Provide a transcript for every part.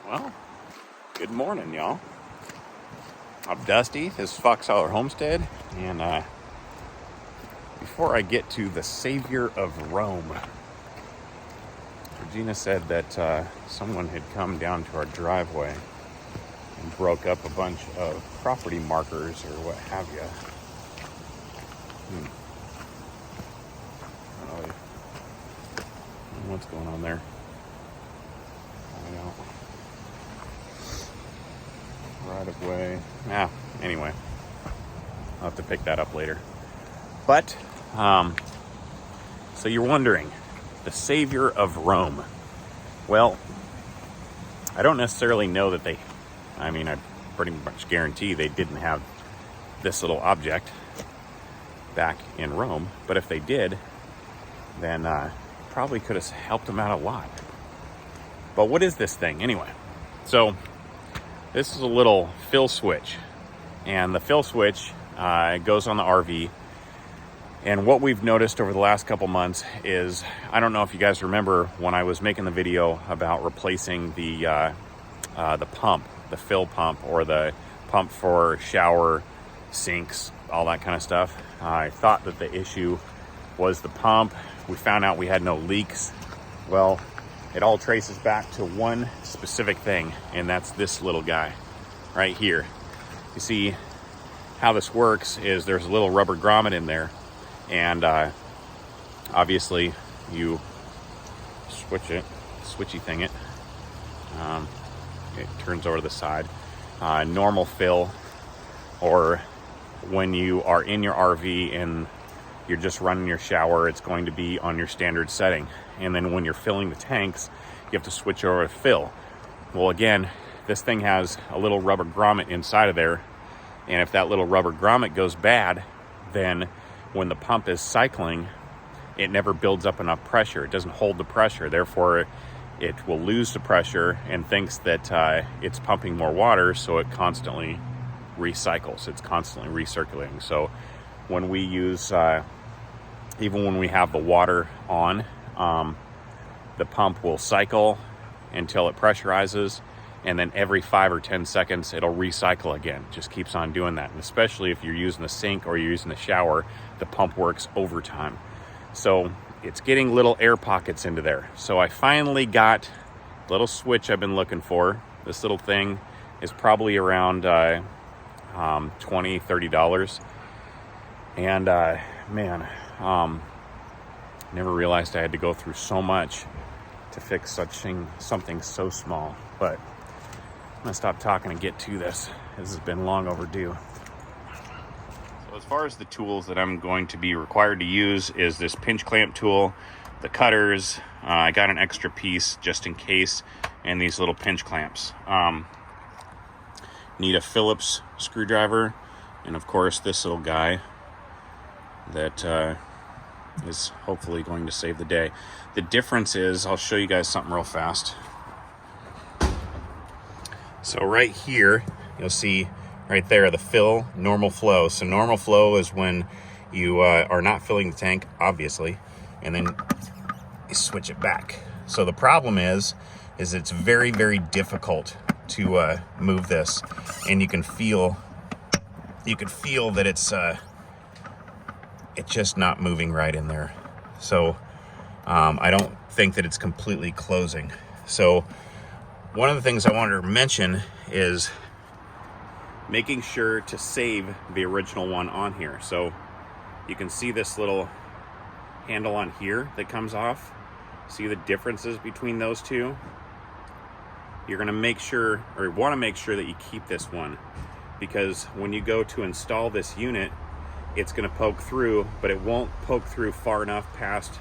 Well, good morning, y'all. I'm Dusty. This is Fox Holler Homestead, and before I get to the savior of Rome, Regina said that someone had come down to our driveway and broke up a bunch of property markers or what have you. I don't know what's going on there. I don't. Right of way. Anyway, I'll have to pick that up later. But, so you're wondering, the savior of Rome. Well, I don't necessarily know that I pretty much guarantee they didn't have this little object back in Rome. But if they did, then probably could have helped them out a lot. But what is this thing anyway? So, this is a little fill switch, and the fill switch goes on the RV. And what we've noticed over the last couple months is, I don't know if you guys remember when I was making the video about replacing the pump, the fill pump, or the pump for shower, sinks, all that kind of stuff. I thought that the issue was the pump. We found out we had no leaks. Well, it all traces back to one specific thing, and that's this little guy right here. You see how this works is there's a little rubber grommet in there, and obviously you switchy thing it. It turns over to the side. Normal fill, or when you are in your RV and you're just running your shower, it's going to be on your standard setting. And then when you're filling the tanks, you have to switch over to fill. Well, again, this thing has a little rubber grommet inside of there. And if that little rubber grommet goes bad, then when the pump is cycling, it never builds up enough pressure. It doesn't hold the pressure. Therefore, it will lose the pressure and thinks that it's pumping more water, so it constantly recycles. It's constantly recirculating. So when we use, even when we have the water on, the pump will cycle until it pressurizes, and then every 5 or 10 seconds it'll recycle again. Just keeps on doing that. And especially if you're using the sink or you're using the shower, the pump works overtime. So it's getting little air pockets into there. So I finally got a little switch I've been looking for. This little thing is probably around $20-$30. And never realized I had to go through so much to fix something so small. But I'm gonna stop talking and get to this. This has been long overdue. So as far as the tools that I'm going to be required to use is this pinch clamp tool, the cutters. I got an extra piece just in case, and these little pinch clamps. Need a Phillips screwdriver, and of course this little guy that is hopefully going to save the day. The difference is, I'll show you guys something real fast. So right here, you'll see right there the fill, normal flow. So normal flow is when you are not filling the tank, obviously, and then you switch it back. So the problem is it's very, very difficult to move this, and you can feel that it's just not moving right in there. So I don't think that it's completely closing. So one of the things I wanted to mention is making sure to save the original one on here. So you can see this little handle on here that comes off. See the differences between those two? You're gonna make sure, or wanna make sure that you keep this one, because when you go to install this unit, it's going to poke through, but it won't poke through far enough past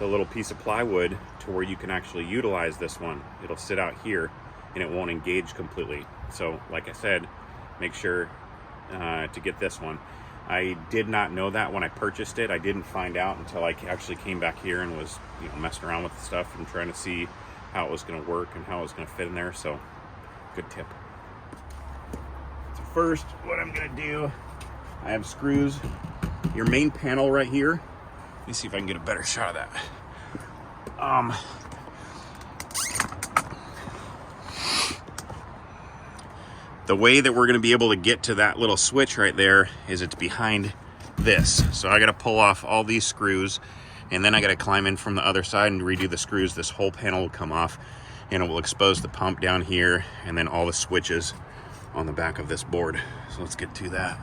the little piece of plywood to where you can actually utilize this one. It'll sit out here and it won't engage completely. So like I said, make sure to get this one. I did not know that when I purchased it. I didn't find out until I actually came back here and was messing around with the stuff and trying to see how it was going to work and how it was going to fit in there. So good tip. So first, what I'm going to do, I have screws. Your main panel right here. Let me see if I can get a better shot of that. the way that we're going to be able to get to that little switch right there is it's behind this. So I got to pull off all these screws, and then I got to climb in from the other side and redo the screws. This whole panel will come off, and it will expose the pump down here and then all the switches on the back of this board. So let's get to that.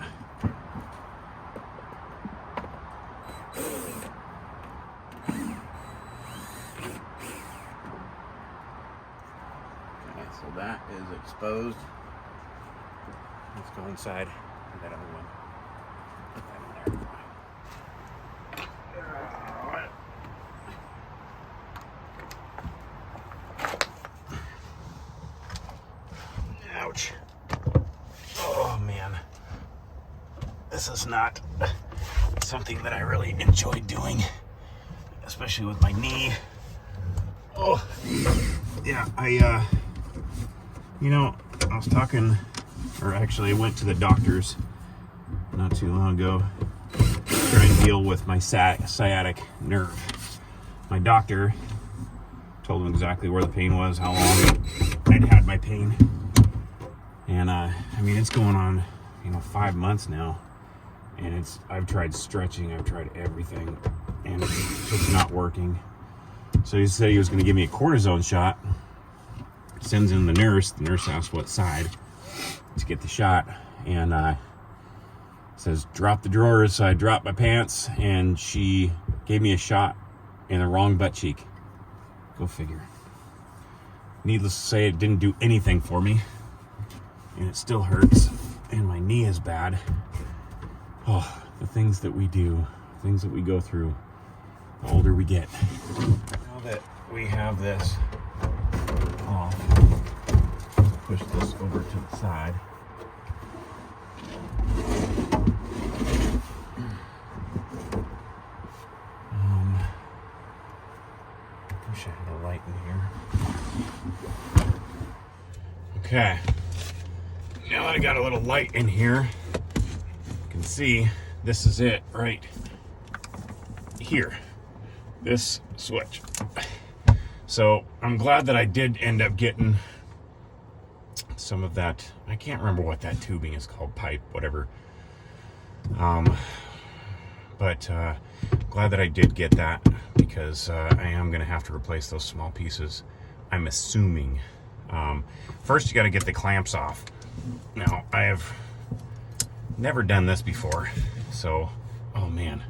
Okay, so that is exposed. Let's go inside that other one. Put that in there. Ouch. Oh man. This is not something that I really enjoy doing, especially with my knee. Oh, yeah, I was talking, or actually I went to the doctor's not too long ago to try and deal with my sciatic nerve. My doctor told him exactly where the pain was, how long I'd had my pain. And I mean, it's going on, 5 months now. And I've tried stretching, I've tried everything, and it's just not working. So he said he was going to give me a cortisone shot. Sends in the nurse asks what side to get the shot, and says drop the drawers. So I dropped my pants, and she gave me a shot in the wrong butt cheek. Go figure. Needless to say, it didn't do anything for me, and it still hurts, and my knee is bad. Oh, the things that we do, things that we go through, the older we get. Now that we have this off, push this over to the side. Wish I had a light in here. Okay. Now that I got a little light in here, you can see this is it right here. This switch. So I'm glad that I did end up getting some of that. I can't remember what that tubing is called, pipe, whatever. But glad that I did get that, because I am going to have to replace those small pieces, I'm assuming. First, you got to get the clamps off. Now, I have never done this before, so, oh man.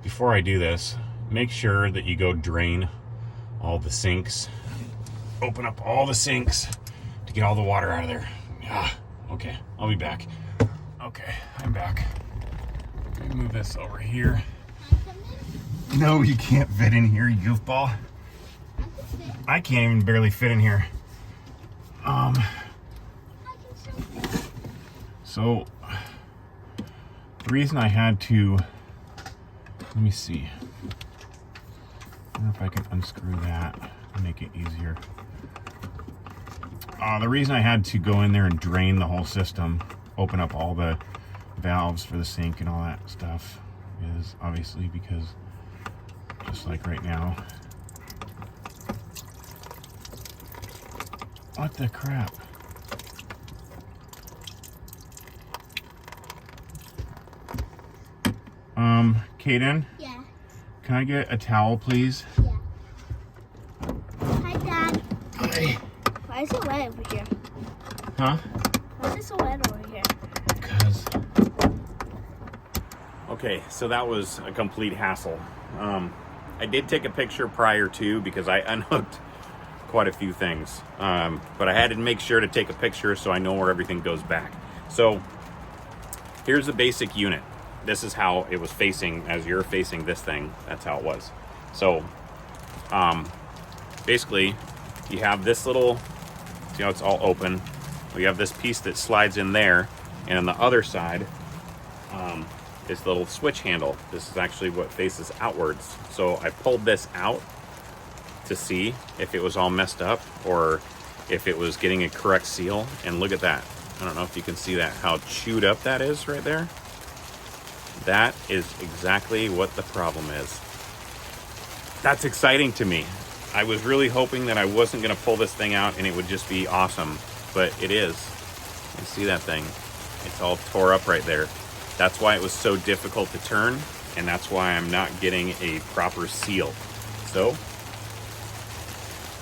Before I do this, make sure that you go drain all the sinks. Open up all the sinks to get all the water out of there. Okay, I'll be back. Okay, I'm back. Let me move this over here. No, you can't fit in here, you goofball. I can't even barely fit in here. So the reason I had to, let me see. I wonder if I can unscrew that and make it easier. The reason I had to go in there and drain the whole system, open up all the valves for the sink and all that stuff, is obviously because, just like right now. What the crap? Kaden? Yeah. Can I get a towel, please? Yeah. Hi, Dad. Hi. Why is it wet over here? Huh? Why is it so wet over here? Because. Okay, so that was a complete hassle. I did take a picture prior to, because I unhooked quite a few things. But I had to make sure to take a picture so I know where everything goes back. So here's the basic unit. This is how it was facing as you're facing this thing. That's how it was. So basically you have this little, see how it's all open? We have this piece that slides in there, and on the other side is the little switch handle. This is actually what faces outwards. So I pulled this out to see if it was all messed up or if it was getting a correct seal, and look at that. I don't know if you can see that, how chewed up that is right there. That is exactly what the problem is. That's exciting to me. I was really hoping that I wasn't going to pull this thing out and it would just be awesome, but it is. You see that thing? It's all tore up right there. That's why it was so difficult to turn, and that's why I'm not getting a proper seal. So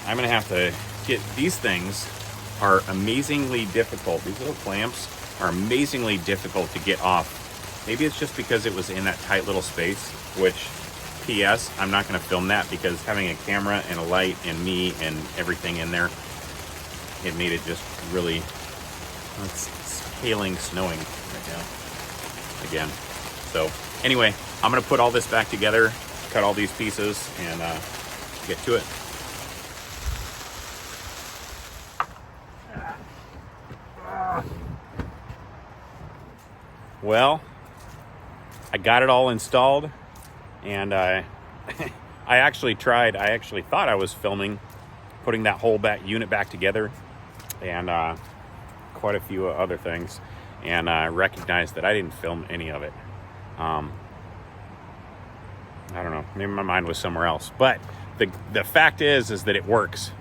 I'm gonna have to get, these things are amazingly difficult. These little clamps are amazingly difficult to get off. Maybe it's just because it was in that tight little space, which, P.S., I'm not gonna film that because having a camera and a light and me and everything in there, it made it just really, it's hailing, snowing right now again. So anyway, I'm gonna put all this back together, cut all these pieces, and get to it. Well, I got it all installed, and I actually thought I was filming putting that whole unit back together, and quite a few other things, and I recognized that I didn't film any of it. I don't know, maybe my mind was somewhere else, but the fact is that it works.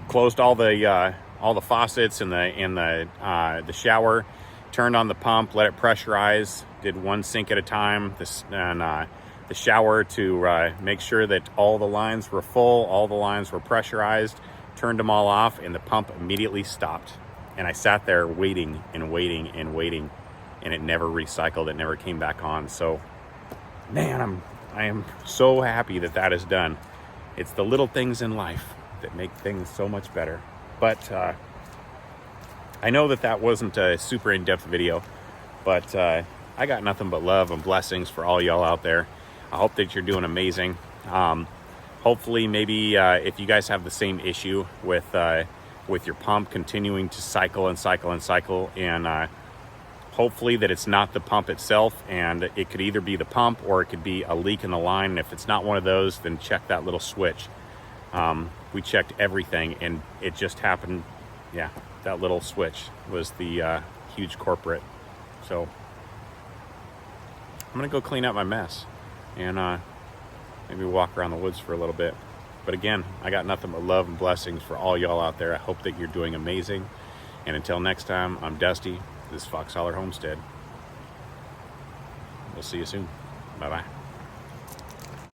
Closed all the faucets in the shower, turned on the pump, let it pressurize, did one sink at a time, the shower to make sure that all the lines were full, all the lines were pressurized, turned them all off, and the pump immediately stopped. And I sat there waiting and waiting and waiting, and it never recycled, it never came back on. So, man, I am so happy that that is done. It's the little things in life that make things so much better. But I know that wasn't a super in-depth video, but I got nothing but love and blessings for all y'all out there. I hope that you're doing amazing. Hopefully, maybe if you guys have the same issue with your pump continuing to cycle and cycle and cycle, and hopefully that it's not the pump itself, and it could either be the pump or it could be a leak in the line. And if it's not one of those, then check that little switch. We checked everything, and it just happened. Yeah, that little switch was the huge culprit. So I'm gonna go clean up my mess and maybe walk around the woods for a little bit. But again, I got nothing but love and blessings for all y'all out there. I hope that you're doing amazing. And until next time, I'm Dusty. This is Fox Holler Homestead. We'll see you soon. Bye-bye.